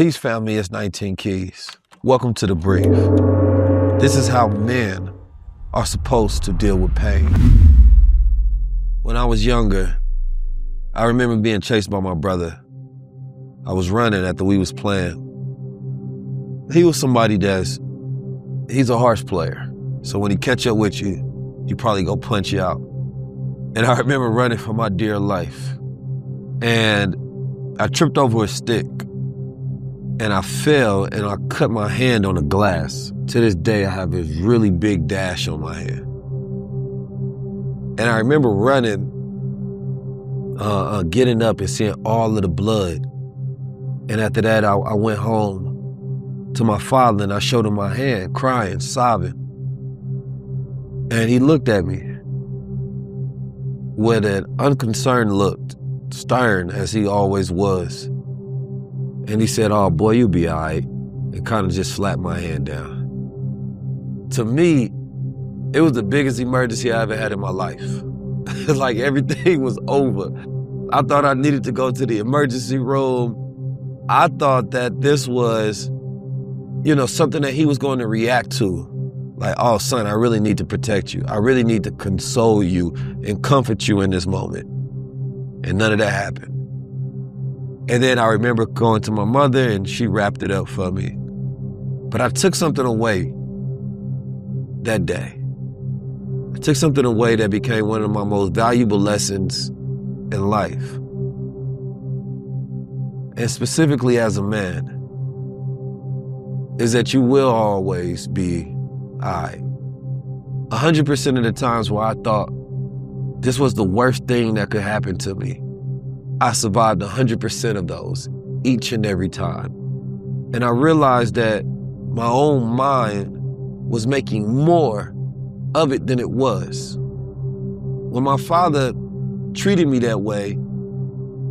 Peace, family. It's 19 Keys. Welcome to The Brief. This is how men are supposed to deal with pain. When I was younger, I remember being chased by my brother. I was running after we was playing. He was somebody he's a harsh player. So when he catch up with you, he probably go punch you out. And I remember running for my dear life. And I tripped over a stick. And I fell and I cut my hand on a glass. To this day, I have this really big dash on my hand. And I remember running, getting up and seeing all of the blood. And after that, I went home to my father and I showed him my hand, crying, sobbing. And he looked at me with an unconcerned look, stern as he always was. And he said, "Oh, boy, you'll be all right," and kind of just slapped my hand down. To me, it was the biggest emergency I ever had in my life. Like everything was over. I thought I needed to go to the emergency room. I thought that this was, something that he was going to react to. Like, "Oh, son, I really need to protect you. I really need to console you and comfort you in this moment." And none of that happened. And then I remember going to my mother and she wrapped it up for me. But I took something away that day. I took something away that became one of my most valuable lessons in life. And specifically as a man, is that you will always be all right. 100% of the times where I thought this was the worst thing that could happen to me, I survived 100% of those, each and every time. And I realized that my own mind was making more of it than it was. When my father treated me that way,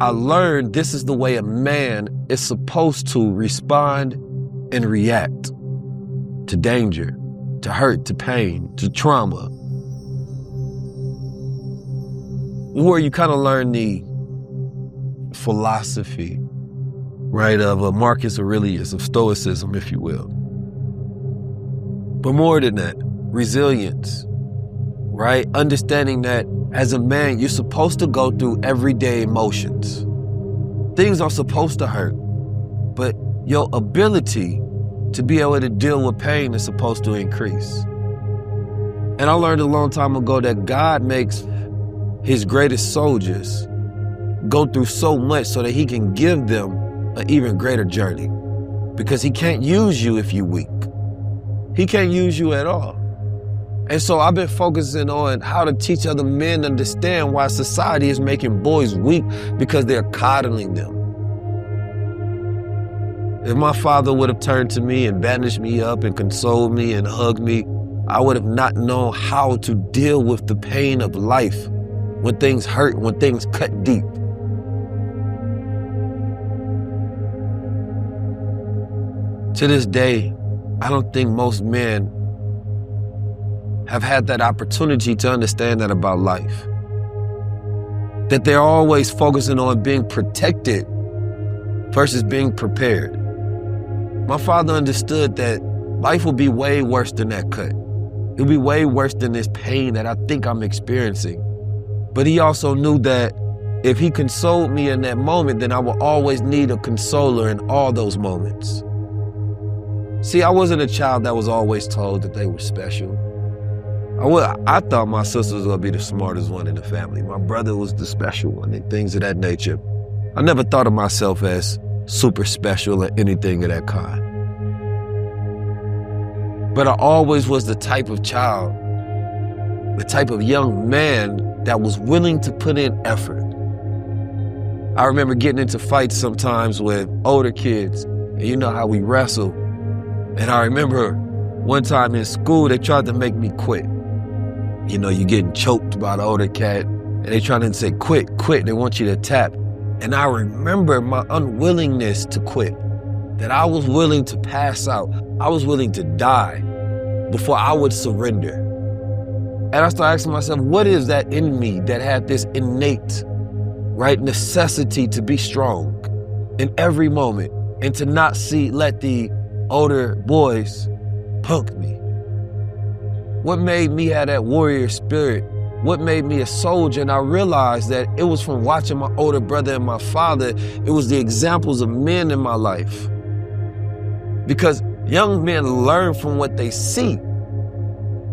I learned this is the way a man is supposed to respond and react to danger, to hurt, to pain, to trauma. Where you kind of learn the philosophy, right, of Marcus Aurelius, of Stoicism, if you will. But more than that, resilience, right? Understanding that as a man, you're supposed to go through everyday emotions. Things are supposed to hurt, but your ability to be able to deal with pain is supposed to increase. And I learned a long time ago that God makes his greatest soldiers go through so much so that he can give them an even greater journey. Because he can't use you if you're weak. He can't use you at all. And so I've been focusing on how to teach other men to understand why society is making boys weak, because they're coddling them. If my father would have turned to me and bandaged me up and consoled me and hugged me, I would have not known how to deal with the pain of life when things hurt, when things cut deep. To this day, I don't think most men have had that opportunity to understand that about life. That they're always focusing on being protected versus being prepared. My father understood that life will be way worse than that cut. It'll be way worse than this pain that I think I'm experiencing. But he also knew that if he consoled me in that moment, then I will always need a consoler in all those moments. See, I wasn't a child that was always told that they were special. I thought my sister was going to be the smartest one in the family. My brother was the special one and things of that nature. I never thought of myself as super special or anything of that kind. But I always was the type of child, the type of young man that was willing to put in effort. I remember getting into fights sometimes with older kids, and you know how we wrestle. And I remember one time in school, they tried to make me quit. You're getting choked by the older cat, and they trying to say, quit. They want you to tap. And I remember my unwillingness to quit, that I was willing to pass out. I was willing to die before I would surrender. And I started asking myself, what is that in me that had this innate, right, necessity to be strong in every moment? and to not let the older boys punk me? What made me have that warrior spirit? What made me a soldier? And I realized that it was from watching my older brother and my father. It was the examples of men in my life. Because young men learn from what they see,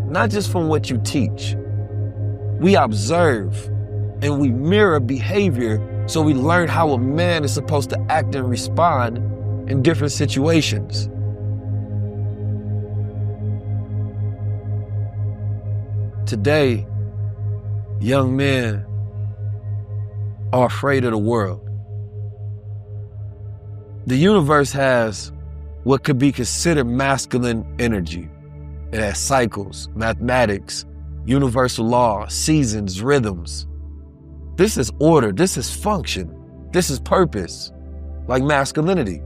not just from what you teach. We observe and we mirror behavior, so we learn how a man is supposed to act and respond in different situations. Today, young men are afraid of the world. The universe has what could be considered masculine energy. It has cycles, mathematics, universal law, seasons, rhythms. This is order, this is function, this is purpose, like masculinity.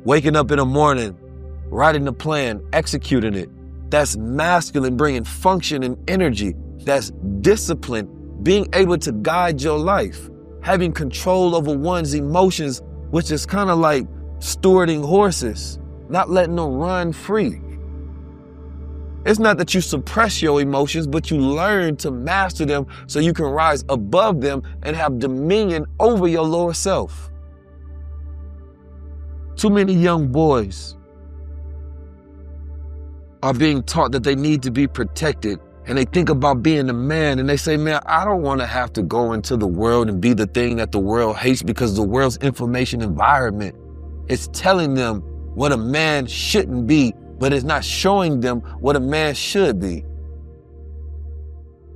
Waking up in the morning, writing a plan, executing it. That's masculine, bringing function and energy. That's discipline, being able to guide your life, having control over one's emotions, which is kind of like stewarding horses, not letting them run free. It's not that you suppress your emotions, but you learn to master them so you can rise above them and have dominion over your lower self. Too many young boys are being taught that they need to be protected, and they think about being a man and they say, man, I don't want to have to go into the world and be the thing that the world hates, because the world's information environment is telling them what a man shouldn't be, but it's not showing them what a man should be.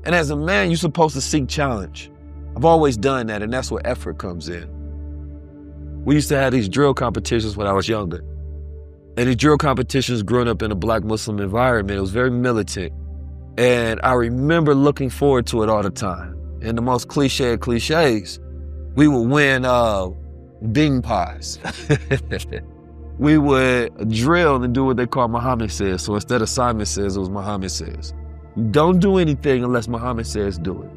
And as a man, you're supposed to seek challenge. I've always done that, and that's where effort comes in. We used to have these drill competitions when I was younger. And these drill competitions, growing up in a Black Muslim environment, it was very militant. And I remember looking forward to it all the time. And the most cliche of cliches, we would win bean pies. We would drill and do what they call Muhammad says. So instead of Simon says, it was Muhammad says. Don't do anything unless Muhammad says do it.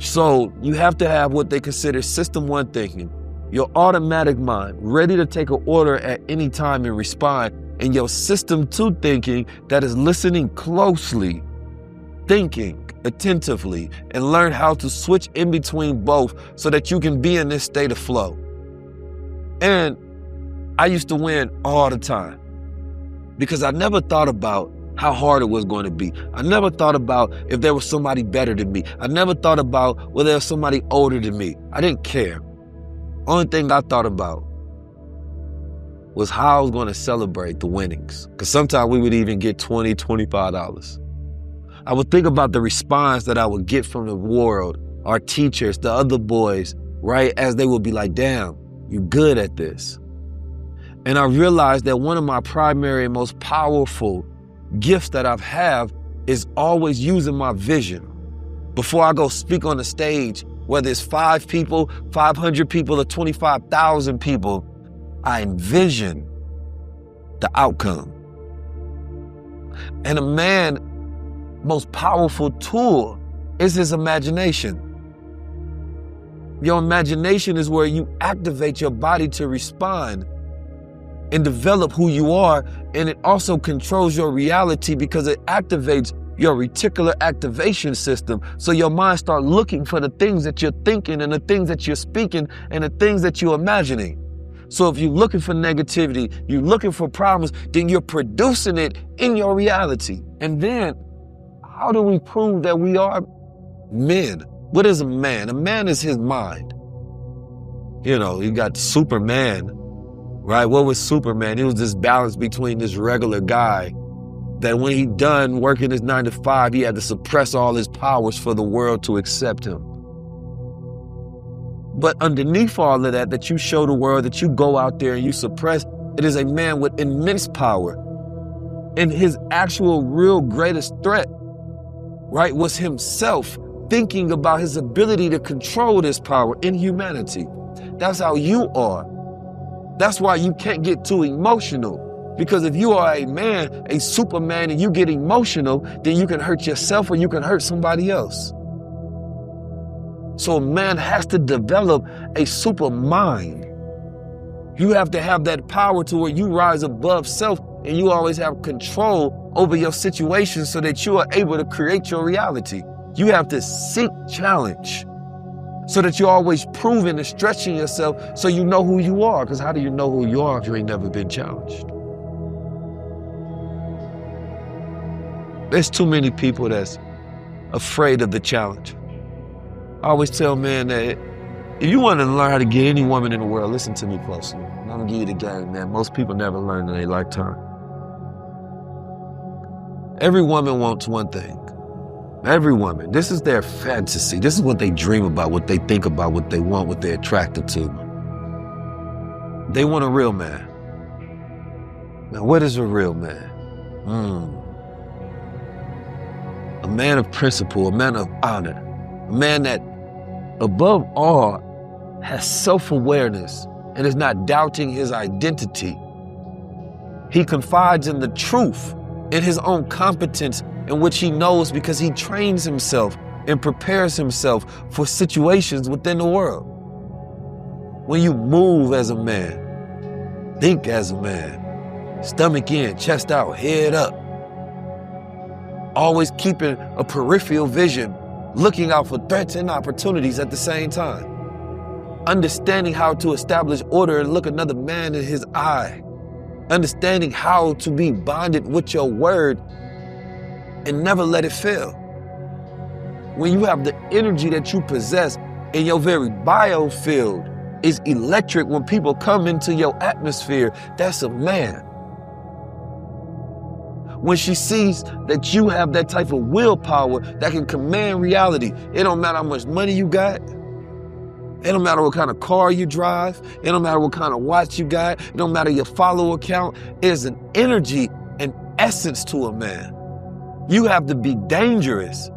So you have to have what they consider system one thinking. Your automatic mind, ready to take an order at any time and respond, and your system two thinking that is listening closely, thinking attentively, and learn how to switch in between both so that you can be in this state of flow. And I used to win all the time because I never thought about how hard it was going to be. I never thought about if there was somebody better than me. I never thought about whether there was somebody older than me. I didn't care. Only thing I thought about was how I was going to celebrate the winnings. Because sometimes we would even get $20, $25. I would think about the response that I would get from the world, our teachers, the other boys, right? As they would be like, damn, you're good at this. And I realized that one of my primary and most powerful gifts that I have is always using my vision. Before I go speak on the stage, whether it's 5 people, 500 people, or 25,000 people, I envision the outcome. And a man's most powerful tool is his imagination. Your imagination is where you activate your body to respond and develop who you are, and it also controls your reality because it activates your reticular activation system. So your mind starts looking for the things that you're thinking and the things that you're speaking and the things that you're imagining. So if you're looking for negativity, you're looking for problems, then you're producing it in your reality. And then how do we prove that we are men? What is a man? A man is his mind. You know, you got Superman, right? What was Superman? He was this balance between this regular guy that when he done working his 9 to 5, he had to suppress all his powers for the world to accept him. But underneath all of that you show the world, that you go out there and you suppress, it is a man with immense power. And his actual real greatest threat, right, was himself thinking about his ability to control this power in humanity. That's how you are. That's why you can't get too emotional. Because if you are a man, a Superman, and you get emotional, then you can hurt yourself or you can hurt somebody else. So a man has to develop a super mind. You have to have that power to where you rise above self and you always have control over your situation so that you are able to create your reality. You have to seek challenge so that you're always proving and stretching yourself so you know who you are. Because how do you know who you are if you ain't never been challenged? There's too many people that's afraid of the challenge. I always tell men that if you want to learn how to get any woman in the world, listen to me closely. I'm gonna give you the game, man. Most people never learn in their lifetime. Every woman wants one thing. Every woman. This is their fantasy. This is what they dream about, what they think about, what they want, what they're attracted to. They want a real man. Now, what is a real man? A man of principle, a man of honor, a man that, above all, has self-awareness and is not doubting his identity. He confides in the truth, in his own competence, in which he knows because he trains himself and prepares himself for situations within the world. When you move as a man, think as a man, stomach in, chest out, head up, always keeping a peripheral vision, looking out for threats and opportunities at the same time. Understanding how to establish order and look another man in his eye. Understanding how to be bonded with your word and never let it fail. When you have the energy that you possess in your very biofield is electric when people come into your atmosphere, that's a man. When she sees that you have that type of willpower that can command reality, it don't matter how much money you got. It don't matter what kind of car you drive. It don't matter what kind of watch you got. It don't matter your follower count. There's an energy and essence to a man. You have to be dangerous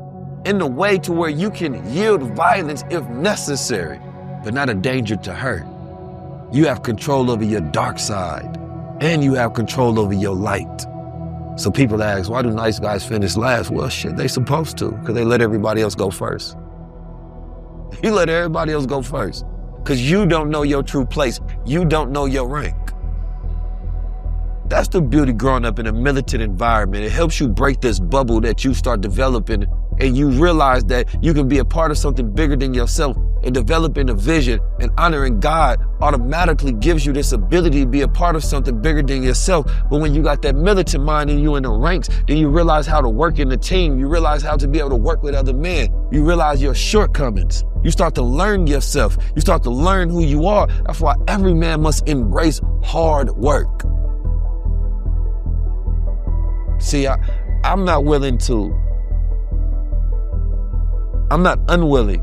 in the way to where you can yield violence if necessary, but not a danger to hurt. You have control over your dark side and you have control over your light. So people ask, why do nice guys finish last? Well, shit, they supposed to, because they let everybody else go first. You let everybody else go first because you don't know your true place. You don't know your rank. That's the beauty growing up in a militant environment. It helps you break this bubble that you start developing and you realize that you can be a part of something bigger than yourself, and developing a vision and honoring God automatically gives you this ability to be a part of something bigger than yourself. But when you got that militant mind and you in the ranks, then you realize how to work in the team. You realize how to be able to work with other men. You realize your shortcomings. You start to learn yourself. You start to learn who you are. That's why every man must embrace hard work. See, I'm not unwilling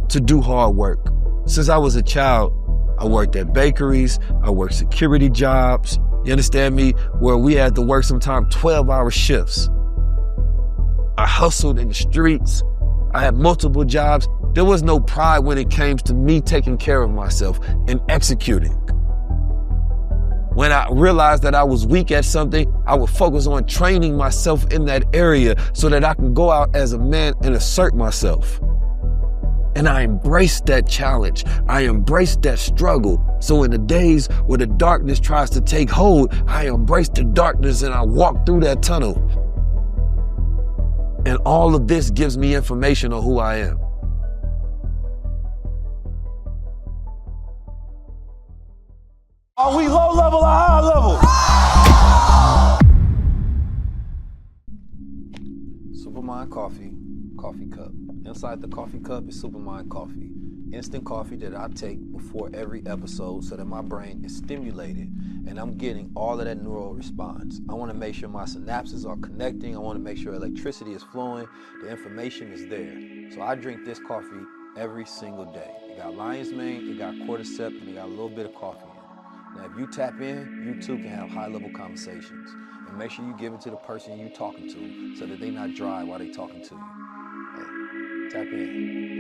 to do hard work. Since I was a child, I worked at bakeries, I worked security jobs, you understand me, where we had to work sometimes 12-hour shifts. I hustled in the streets, I had multiple jobs. There was no pride when it came to me taking care of myself and executing. When I realized that I was weak at something, I would focus on training myself in that area so that I can go out as a man and assert myself. And I embraced that challenge. I embraced that struggle. So in the days where the darkness tries to take hold, I embrace the darkness and I walk through that tunnel. And all of this gives me information on who I am. Are we low level or high level? Supermind coffee cup. Inside the coffee cup is Supermind coffee. Instant coffee that I take before every episode so that my brain is stimulated and I'm getting all of that neural response. I want to make sure my synapses are connecting. I want to make sure electricity is flowing. The information is there. So I drink this coffee every single day. It got lion's mane, it got cordyceps, and it got a little bit of coffee in it. Now, if you tap in, you too can have high-level conversations. And make sure you give it to the person you're talking to so that they're not dry while they're talking to you. Hey, tap in.